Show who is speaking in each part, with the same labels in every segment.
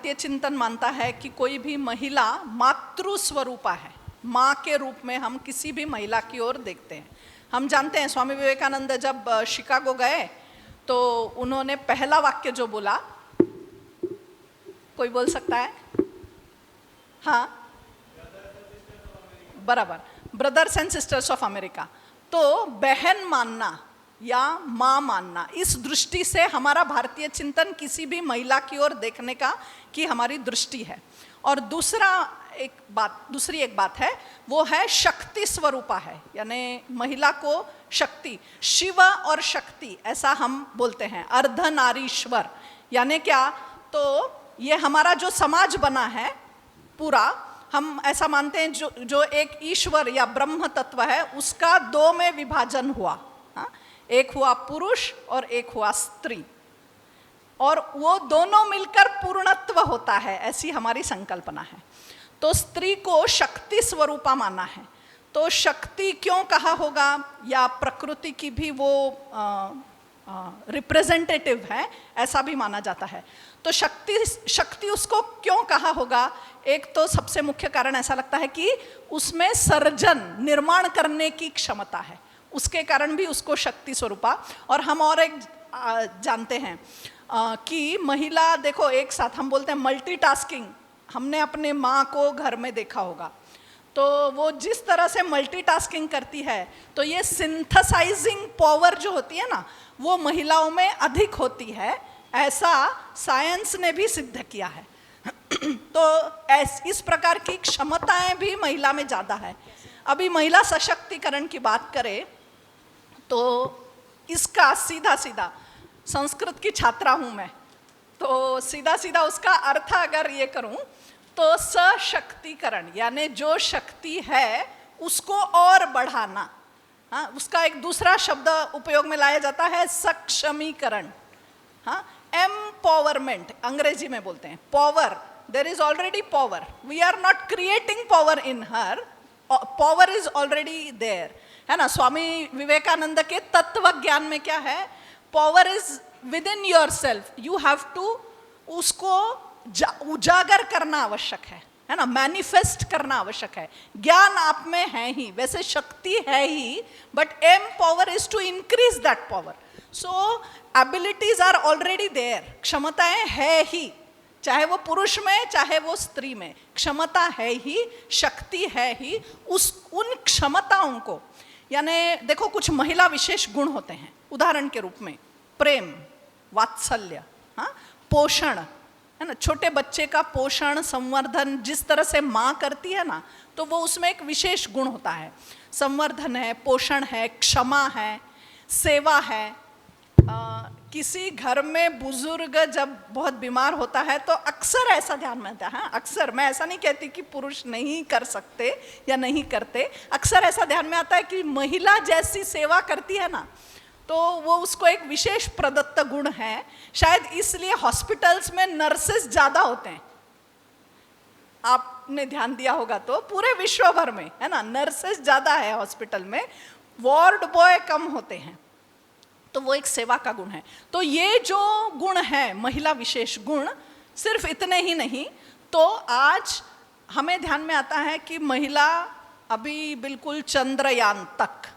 Speaker 1: भारतीय चिंतन मानता है कि कोई भी महिला मातृ स्वरूपा है, माँ के रूप में हम किसी भी महिला की ओर देखते हैं। हम जानते हैं स्वामी विवेकानंद जब शिकागो गए तो उन्होंने पहला वाक्य जो बोला, कोई बोल सकता है? हाँ बराबर, brothers and sisters of America. तो बहन मानना या माँ मानना, इस दृष्टि से हमारा भारतीय चिंतन किसी भी महिला की ओर देखने का की हमारी दृष्टि है। और दूसरी एक बात है, वो है शक्ति स्वरूपा है, यानी महिला को शक्ति, शिव और शक्ति ऐसा हम बोलते हैं, अर्धनारीश्वर। यानी क्या? तो ये हमारा जो समाज बना है पूरा, हम ऐसा मानते हैं जो एक ईश्वर या ब्रह्म तत्व है उसका दो में विभाजन हुआ। एक हुआ पुरुष और एक हुआ स्त्री, और वो दोनों मिलकर पूर्णत्व होता है, ऐसी हमारी संकल्पना है। तो स्त्री को शक्ति स्वरूपा माना है। तो शक्ति क्यों कहा होगा, या प्रकृति की भी वो रिप्रेजेंटेटिव है ऐसा भी माना जाता है। तो शक्ति उसको क्यों कहा होगा? एक तो सबसे मुख्य कारण ऐसा लगता है कि उसमें सर्जन, निर्माण करने की क्षमता है, उसके कारण भी उसको शक्ति स्वरूपा। और हम और एक जानते हैं कि महिला, देखो एक साथ हम बोलते हैं मल्टीटास्किंग, हमने अपने माँ को घर में देखा होगा, तो वो जिस तरह से मल्टीटास्किंग करती है, तो ये सिंथेसाइजिंग पावर जो होती है ना, वो महिलाओं में अधिक होती है, ऐसा साइंस ने भी सिद्ध किया है। तो इस प्रकार की क्षमताएं भी महिला में ज़्यादा है। अभी महिला सशक्तिकरण की बात करें तो इसका सीधा सीधा, संस्कृत की छात्रा हूँ मैं, तो सीधा सीधा उसका अर्थ अगर ये करूँ तो सशक्तिकरण यानी जो शक्ति है उसको और बढ़ाना। हाँ, उसका एक दूसरा शब्द उपयोग में लाया जाता है सक्षमीकरण। हाँ, एम्पावरमेंट अंग्रेजी में बोलते हैं। Power, there is already power, we are not creating power in her, power is already there, है ना। स्वामी विवेकानंद के तत्व ज्ञान में क्या है? Power is within yourself, you have to उसको उजागर करना आवश्यक है ना, मैनिफेस्ट करना आवश्यक है। ज्ञान आप में है ही, वैसे शक्ति है ही, but empower is to increase that power. So abilities are already there, क्षमताएं है ही, चाहे वो पुरुष में चाहे वो स्त्री में, क्षमता है ही, शक्ति है ही। उन क्षमताओं को, यानी देखो कुछ महिला विशेष गुण होते हैं, उदाहरण के रूप में प्रेम, वात्सल्य, हाँ, पोषण, है ना। छोटे बच्चे का पोषण संवर्धन जिस तरह से माँ करती है ना, तो वो उसमें एक विशेष गुण होता है। संवर्धन है, पोषण है, क्षमा है, सेवा है। किसी घर में बुजुर्ग जब बहुत बीमार होता है तो अक्सर ऐसा ध्यान में आता है, अक्सर, मैं ऐसा नहीं कहती कि पुरुष नहीं कर सकते या नहीं करते, अक्सर ऐसा ध्यान में आता है कि महिला जैसी सेवा करती है ना, तो वो उसको एक विशेष प्रदत्त गुण है। शायद इसलिए हॉस्पिटल्स में नर्सेस ज़्यादा होते हैं, आपने ध्यान दिया होगा तो, पूरे विश्व भर में, है ना, नर्सेस ज़्यादा है हॉस्पिटल में, वार्ड बॉय कम होते हैं। तो वो एक सेवा का गुण है। तो ये जो गुण है, महिला विशेष गुण, सिर्फ इतने ही नहीं, तो आज हमें ध्यान में आता है कि महिला अभी बिल्कुल चंद्रयान तक,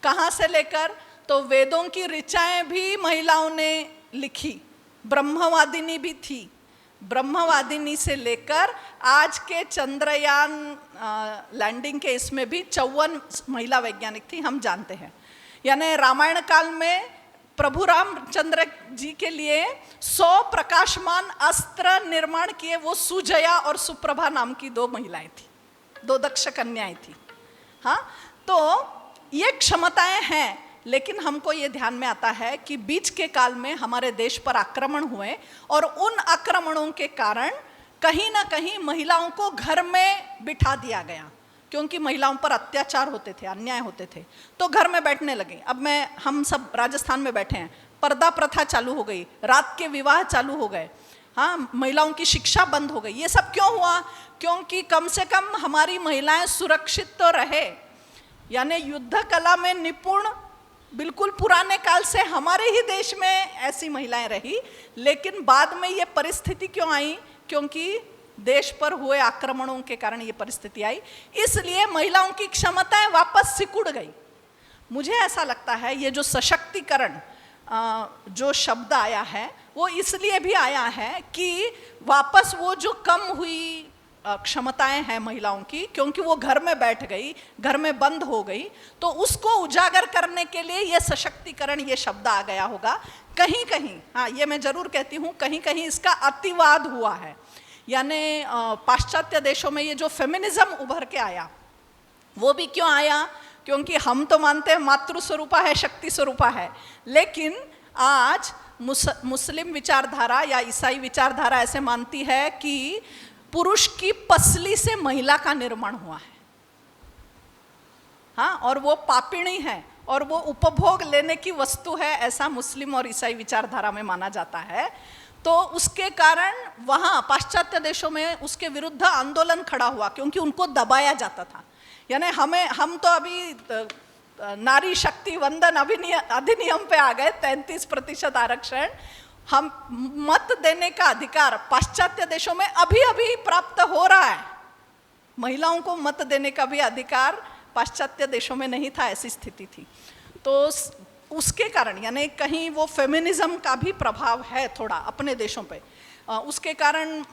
Speaker 1: कहाँ से लेकर, तो वेदों की ऋचाएं भी महिलाओं ने लिखी, ब्रह्मवादिनी भी थी, ब्रह्मवादिनी से लेकर आज के चंद्रयान लैंडिंग के इसमें भी 54 महिला वैज्ञानिक थी, हम जानते हैं। यानी रामायण काल में प्रभु रामचंद्र जी के लिए 100 प्रकाशमान अस्त्र निर्माण किए, वो सुजया और सुप्रभा नाम की 2 महिलाएं थी, 2 दक्ष कन्याएं थी। हाँ, तो ये क्षमताएं हैं, लेकिन हमको ये ध्यान में आता है कि बीच के काल में हमारे देश पर आक्रमण हुए, और उन आक्रमणों के कारण कहीं ना कहीं महिलाओं को घर में बिठा दिया गया, क्योंकि महिलाओं पर अत्याचार होते थे, अन्याय होते थे, तो घर में बैठने लगे। अब हम सब राजस्थान में बैठे हैं, पर्दा प्रथा चालू हो गई, रात के विवाह चालू हो गए, हाँ, महिलाओं की शिक्षा बंद हो गई। ये सब क्यों हुआ? क्योंकि कम से कम हमारी महिलाएं सुरक्षित तो रहे, यानी युद्ध कला में निपुण, बिल्कुल पुराने काल से हमारे ही देश में ऐसी महिलाएं रही। लेकिन बाद में ये परिस्थिति क्यों आई क्योंकि देश पर हुए आक्रमणों के कारण ये परिस्थिति आई, इसलिए महिलाओं की क्षमताएं वापस सिकुड़ गई। मुझे ऐसा लगता है ये जो सशक्तिकरण जो शब्द आया है वो इसलिए भी आया है कि वापस वो जो कम हुई क्षमताएं हैं महिलाओं की, क्योंकि वो घर में बैठ गई, घर में बंद हो गई, तो उसको उजागर करने के लिए ये सशक्तिकरण ये शब्द आ गया होगा। कहीं कहीं, हाँ ये मैं जरूर कहती हूँ, कहीं कहीं इसका अतिवाद हुआ है। यानी पाश्चात्य देशों में ये जो फेमिनिज्म उभर के आया, वो भी क्यों आया? क्योंकि हम तो मानते हैं मातृ स्वरूपा है, शक्ति स्वरूपा है, लेकिन आज मुस्लिम विचारधारा या ईसाई विचारधारा ऐसे मानती है कि पुरुष की पसली से महिला का निर्माण हुआ है, हाँ, और वो पापिणी है और वो उपभोग लेने की वस्तु है, ऐसा मुस्लिम और ईसाई विचारधारा में माना जाता है। तो उसके कारण वहाँ पाश्चात्य देशों में उसके विरुद्ध आंदोलन खड़ा हुआ, क्योंकि उनको दबाया जाता था। यानी हम तो अभी नारी शक्ति वंदन अधिनियम पे आ गए, 33% आरक्षण, हम मत देने का अधिकार पाश्चात्य देशों में अभी अभी प्राप्त हो रहा है। महिलाओं को मत देने का भी अधिकार पाश्चात्य देशों में नहीं था, ऐसी स्थिति थी। तो उसके कारण यानी कहीं वो फेमिनिज्म का भी प्रभाव है थोड़ा अपने देशों पे। उसके कारण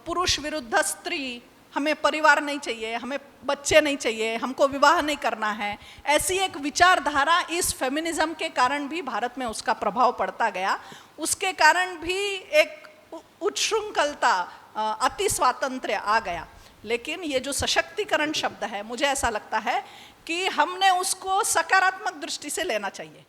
Speaker 1: पुरुष विरुद्ध स्त्री, हमें परिवार नहीं चाहिए, हमें बच्चे नहीं चाहिए, हमको विवाह नहीं करना है, ऐसी एक विचारधारा इस फेमिनिज्म के कारण भी भारत में उसका प्रभाव पड़ता गया। उसके कारण भी एक उच्छृंखलता, अति स्वातंत्र्य आ गया। लेकिन ये जो सशक्तिकरण शब्द है, मुझे ऐसा लगता है कि हमने उसको सकारात्मक दृष्टि से लेना चाहिए।